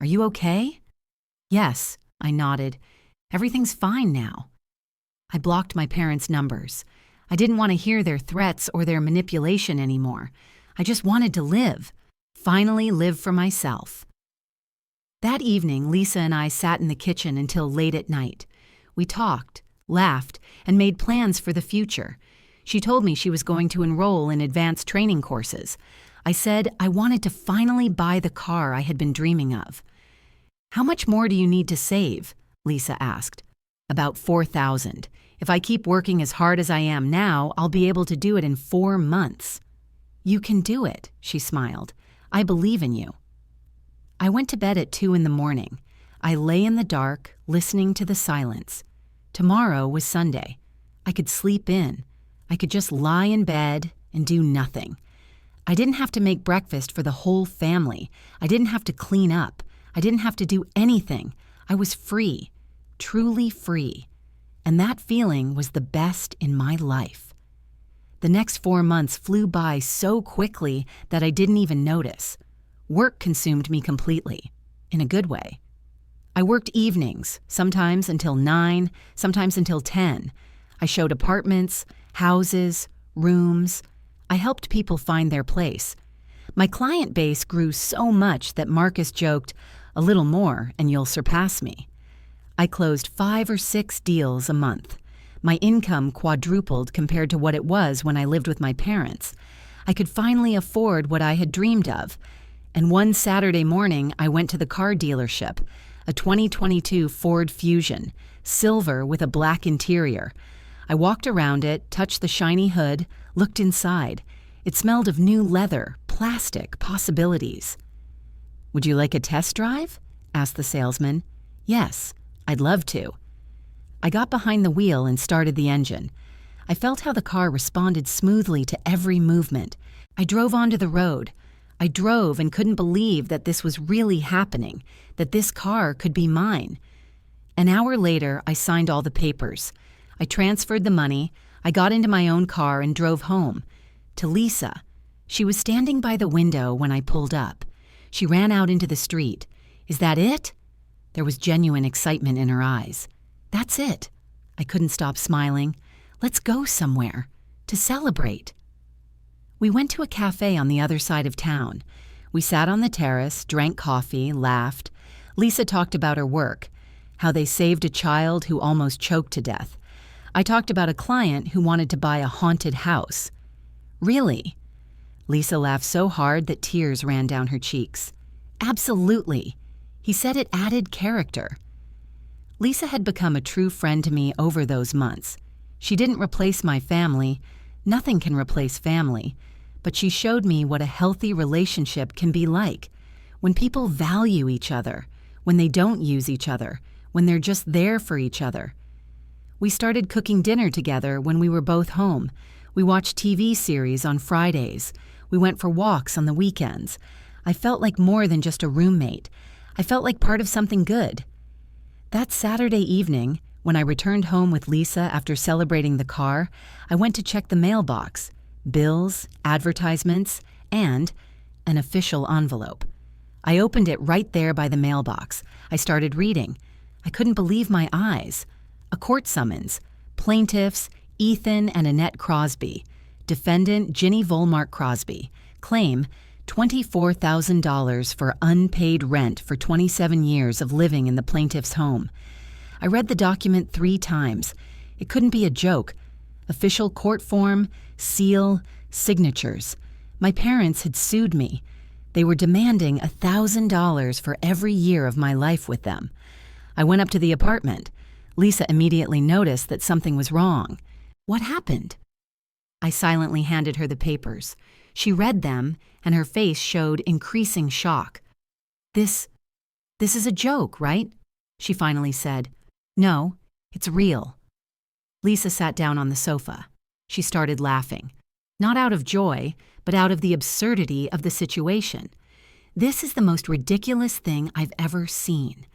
"Are you okay?" "Yes," I nodded. "Everything's fine now." I blocked my parents' numbers. I didn't want to hear their threats or their manipulation anymore. I just wanted to live. Finally live for myself. That evening, Lisa and I sat in the kitchen until late at night. We talked, laughed, and made plans for the future. She told me she was going to enroll in advanced training courses. I said I wanted to finally buy the car I had been dreaming of. "How much more do you need to save?" Lisa asked. "About $4,000. If I keep working as hard as I am now, I'll be able to do it in 4 months. "You can do it," she smiled. "I believe in you." I went to bed at 2 in the morning. I lay in the dark, listening to the silence. Tomorrow was Sunday. I could sleep in. I could just lie in bed and do nothing. I didn't have to make breakfast for the whole family. I didn't have to clean up. I didn't have to do anything. I was free, truly free. And that feeling was the best in my life. The next 4 months flew by so quickly that I didn't even notice. Work consumed me completely, in a good way. I worked evenings, sometimes until 9, sometimes until 10. I showed apartments, houses, rooms. I helped people find their place. My client base grew so much that Marcus joked, "A little more and you'll surpass me." I closed 5 or 6 deals a month. My income quadrupled compared to what it was when I lived with my parents. I could finally afford what I had dreamed of. And one Saturday morning, I went to the car dealership, a 2022 Ford Fusion, silver with a black interior. I walked around it, touched the shiny hood, looked inside. It smelled of new leather, plastic, possibilities. "Would you like a test drive?" asked the salesman. "Yes, I'd love to." I got behind the wheel and started the engine. I felt how the car responded smoothly to every movement. I drove onto the road. I drove and couldn't believe that this was really happening, that this car could be mine. An hour later, I signed all the papers. I transferred the money. I got into my own car and drove home. To Lisa. She was standing by the window when I pulled up. She ran out into the street. "Is that it?" There was genuine excitement in her eyes. "That's it." I couldn't stop smiling. "Let's go somewhere. To celebrate." We went to a cafe on the other side of town. We sat on the terrace, drank coffee, laughed. Lisa talked about her work, how they saved a child who almost choked to death. I talked about a client who wanted to buy a haunted house. "Really?" Lisa laughed so hard that tears ran down her cheeks. "Absolutely. He said it added character." Lisa had become a true friend to me over those months. She didn't replace my family. Nothing can replace family. But she showed me what a healthy relationship can be like. When people value each other, when they don't use each other, when they're just there for each other. We started cooking dinner together when we were both home. We watched TV series on Fridays. We went for walks on the weekends. I felt like more than just a roommate. I felt like part of something good. That Saturday evening, when I returned home with Lisa after celebrating the car, I went to check the mailbox, bills, advertisements, and an official envelope. I opened it right there by the mailbox. I started reading. I couldn't believe my eyes. A court summons. Plaintiffs Ethan and Annette Crosby. Defendant Ginny Volmark Crosby. Claim $24,000 for unpaid rent for 27 years of living in the plaintiff's home. I read the document 3 times. It couldn't be a joke. Official court form, seal, signatures. My parents had sued me. They were demanding $1,000 for every year of my life with them. I went up to the apartment. Lisa immediately noticed that something was wrong. What happened? I silently handed her the papers. She read them, and her face showed increasing shock. This is a joke, right? She finally said. No, it's real. Lisa sat down on the sofa. She started laughing. Not out of joy, but out of the absurdity of the situation. This is the most ridiculous thing I've ever seen.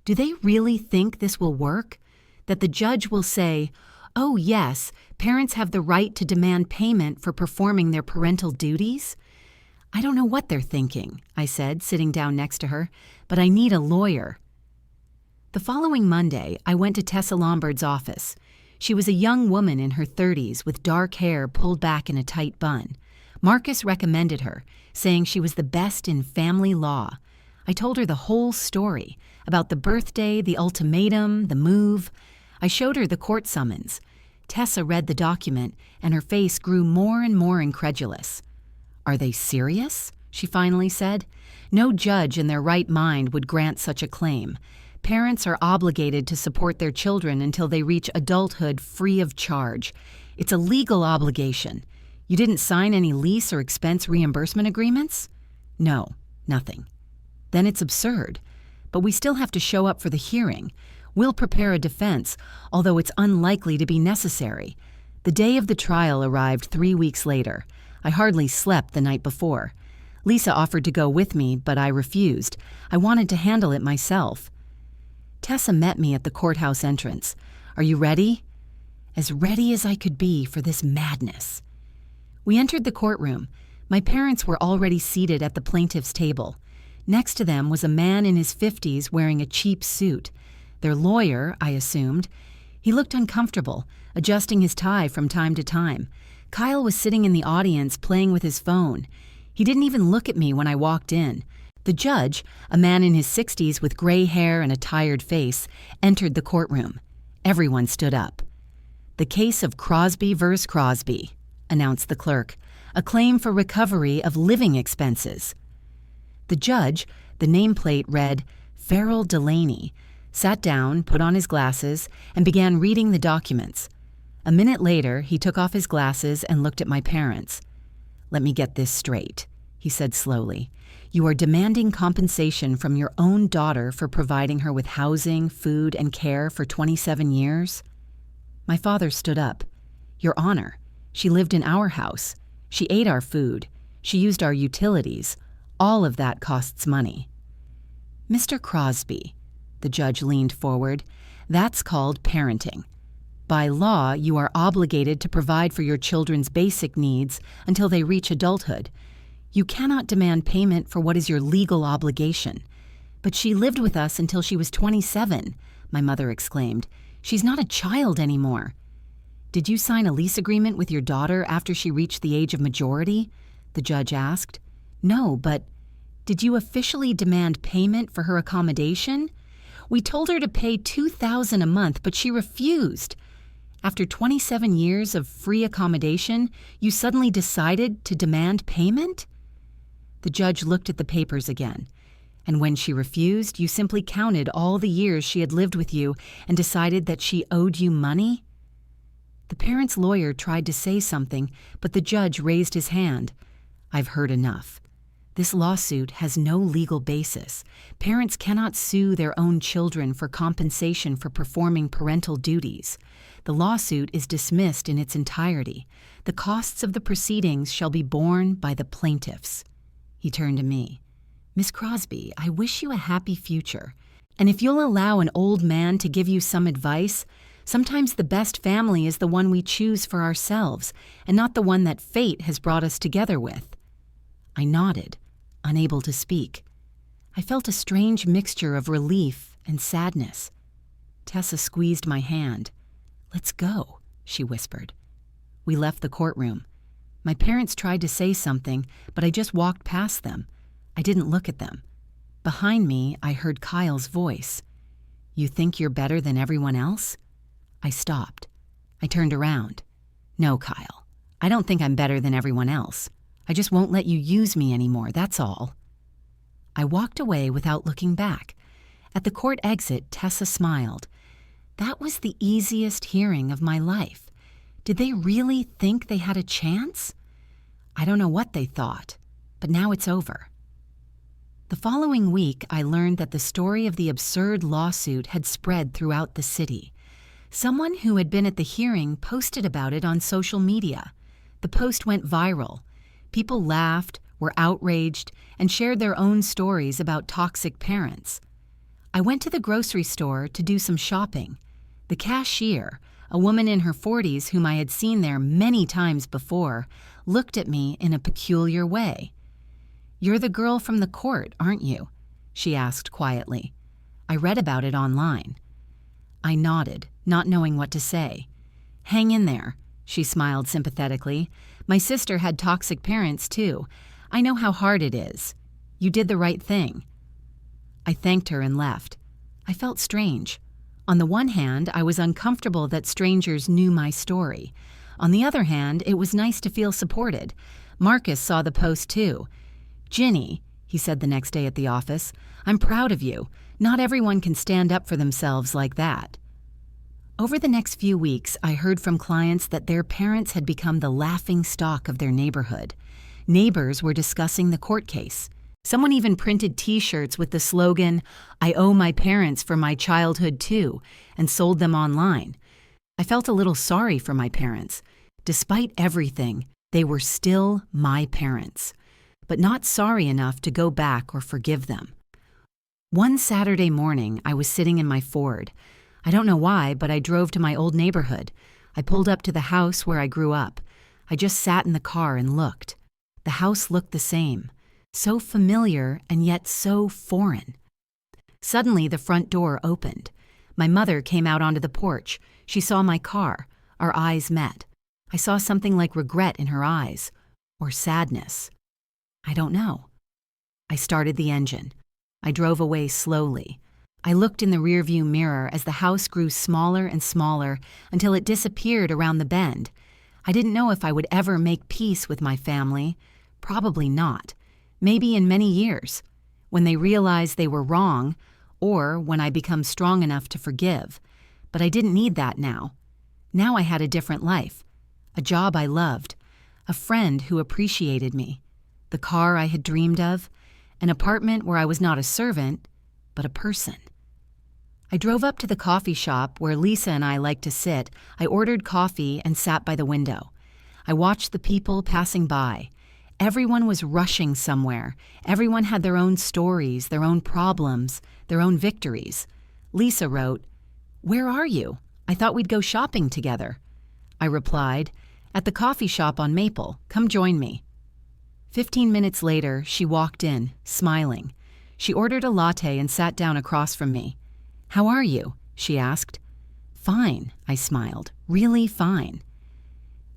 Do they really think this will work? That the judge will say, "Oh yes, parents have the right to demand payment for performing their parental duties"? I don't know what they're thinking, I said, sitting down next to her, but I need a lawyer. The following Monday, I went to Tessa Lombard's office. She was a young woman in her 30s with dark hair pulled back in a tight bun. Marcus recommended her, saying she was the best in family law. I told her the whole story, about the birthday, the ultimatum, the move. I showed her the court summons. Tessa read the document, and her face grew more and more incredulous. "Are they serious?" she finally said. "No judge in their right mind would grant such a claim. Parents are obligated to support their children until they reach adulthood free of charge. It's a legal obligation. You didn't sign any lease or expense reimbursement agreements?" "No, nothing." "Then it's absurd. But we still have to show up for the hearing. We'll prepare a defense, although it's unlikely to be necessary." The day of the trial arrived 3 weeks later. I hardly slept the night before. Lisa offered to go with me, but I refused. I wanted to handle it myself. Tessa met me at the courthouse entrance. "Are you ready?" As ready as I could be for this madness. We entered the courtroom. My parents were already seated at the plaintiff's table. Next to them was a man in his 50s wearing a cheap suit. Their lawyer, I assumed. He looked uncomfortable, adjusting his tie from time to time. Kyle was sitting in the audience playing with his phone. He didn't even look at me when I walked in. The judge, a man in his 60s with gray hair and a tired face, entered the courtroom. Everyone stood up. "The case of Crosby versus Crosby," announced the clerk, "a claim for recovery of living expenses." The judge, the nameplate read, "Farrell Delaney," sat down, put on his glasses, and began reading the documents. A minute later, he took off his glasses and looked at my parents. "Let me get this straight," he said slowly. "You are demanding compensation from your own daughter for providing her with housing, food, and care for 27 years? My father stood up. "Your Honor, she lived in our house. She ate our food. She used our utilities. All of that costs money." "Mr. Crosby," the judge leaned forward, "that's called parenting. By law, you are obligated to provide for your children's basic needs until they reach adulthood. You cannot demand payment for what is your legal obligation." "But she lived with us until she was 27, my mother exclaimed. "She's not a child anymore." "Did you sign a lease agreement with your daughter after she reached the age of majority?" the judge asked. "No, but did you officially demand payment for her accommodation?" "We told her to pay $2,000 a month, but she refused." "After 27 years of free accommodation, you suddenly decided to demand payment?" The judge looked at the papers again. "And when she refused, you simply counted all the years she had lived with you and decided that she owed you money?" The parents' lawyer tried to say something, but the judge raised his hand. "I've heard enough. This lawsuit has no legal basis. Parents cannot sue their own children for compensation for performing parental duties. The lawsuit is dismissed in its entirety. The costs of the proceedings shall be borne by the plaintiffs." He turned to me. "Miss Crosby, I wish you a happy future. And if you'll allow an old man to give you some advice, sometimes the best family is the one we choose for ourselves, and not the one that fate has brought us together with." I nodded, unable to speak. I felt a strange mixture of relief and sadness. Tessa squeezed my hand. "Let's go," she whispered. We left the courtroom. My parents tried to say something, but I just walked past them. I didn't look at them. Behind me, I heard Kyle's voice. "You think you're better than everyone else?" I stopped. I turned around. "No, Kyle. I don't think I'm better than everyone else. I just won't let you use me anymore, that's all." I walked away without looking back. At the court exit, Tessa smiled. That was the easiest hearing of my life. Did they really think they had a chance? I don't know what they thought, but now it's over. The following week, I learned that the story of the absurd lawsuit had spread throughout the city. Someone who had been at the hearing posted about it on social media. The post went viral. People laughed, were outraged, and shared their own stories about toxic parents. I went to the grocery store to do some shopping. The cashier, a woman in her 40s whom I had seen there many times before, looked at me in a peculiar way. "You're the girl from the court, aren't you?" she asked quietly. "I read about it online." I nodded, not knowing what to say. "Hang in there," she smiled sympathetically. "My sister had toxic parents, too. I know how hard it is. You did the right thing." I thanked her and left. I felt strange. On the one hand, I was uncomfortable that strangers knew my story. On the other hand, it was nice to feel supported. Marcus saw the post too. "Ginny," he said the next day at the office, "I'm proud of you. Not everyone can stand up for themselves like that." Over the next few weeks, I heard from clients that their parents had become the laughing stock of their neighborhood. Neighbors were discussing the court case. Someone even printed T-shirts with the slogan, "I owe my parents for my childhood too," and sold them online. I felt a little sorry for my parents. Despite everything, they were still my parents, but not sorry enough to go back or forgive them. One Saturday morning, I was sitting in my Ford. I don't know why, but I drove to my old neighborhood. I pulled up to the house where I grew up. I just sat in the car and looked. The house looked the same. So familiar and yet so foreign. Suddenly, the front door opened. My mother came out onto the porch. She saw my car. Our eyes met. I saw something like regret in her eyes. Or sadness. I don't know. I started the engine. I drove away slowly. I looked in the rearview mirror as the house grew smaller and smaller until it disappeared around the bend. I didn't know if I would ever make peace with my family. Probably not. Maybe in many years, when they realize they were wrong, or when I become strong enough to forgive. But I didn't need that now. Now I had a different life, a job I loved, a friend who appreciated me, the car I had dreamed of, an apartment where I was not a servant, but a person. I drove up to the coffee shop where Lisa and I liked to sit. I ordered coffee and sat by the window. I watched the people passing by. Everyone was rushing somewhere. Everyone had their own stories, their own problems, their own victories. Lisa wrote, "Where are you? I thought we'd go shopping together." I replied, "At the coffee shop on Maple. Come join me." 15 minutes later, she walked in, smiling. She ordered a latte and sat down across from me. "How are you?" she asked. "Fine," I smiled. "Really fine."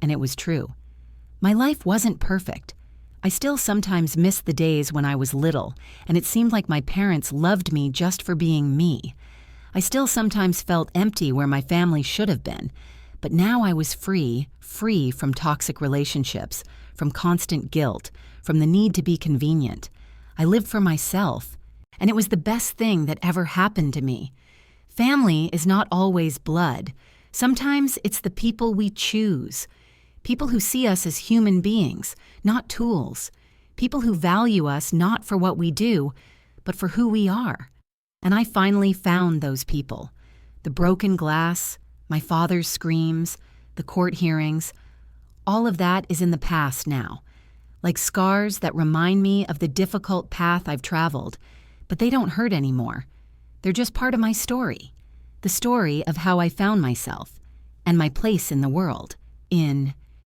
And it was true. My life wasn't perfect. I still sometimes miss the days when I was little, and it seemed like my parents loved me just for being me. I still sometimes felt empty where my family should have been, but now I was free from toxic relationships, from constant guilt, from the need to be convenient. I lived for myself, and it was the best thing that ever happened to me. Family is not always blood. Sometimes it's the people we choose. People who see us as human beings, not tools. People who value us not for what we do, but for who we are. And I finally found those people. The broken glass, my father's screams, the court hearings, all of that is in the past now. Like scars that remind me of the difficult path I've traveled, but they don't hurt anymore. They're just part of my story. The story of how I found myself and my place in the world, in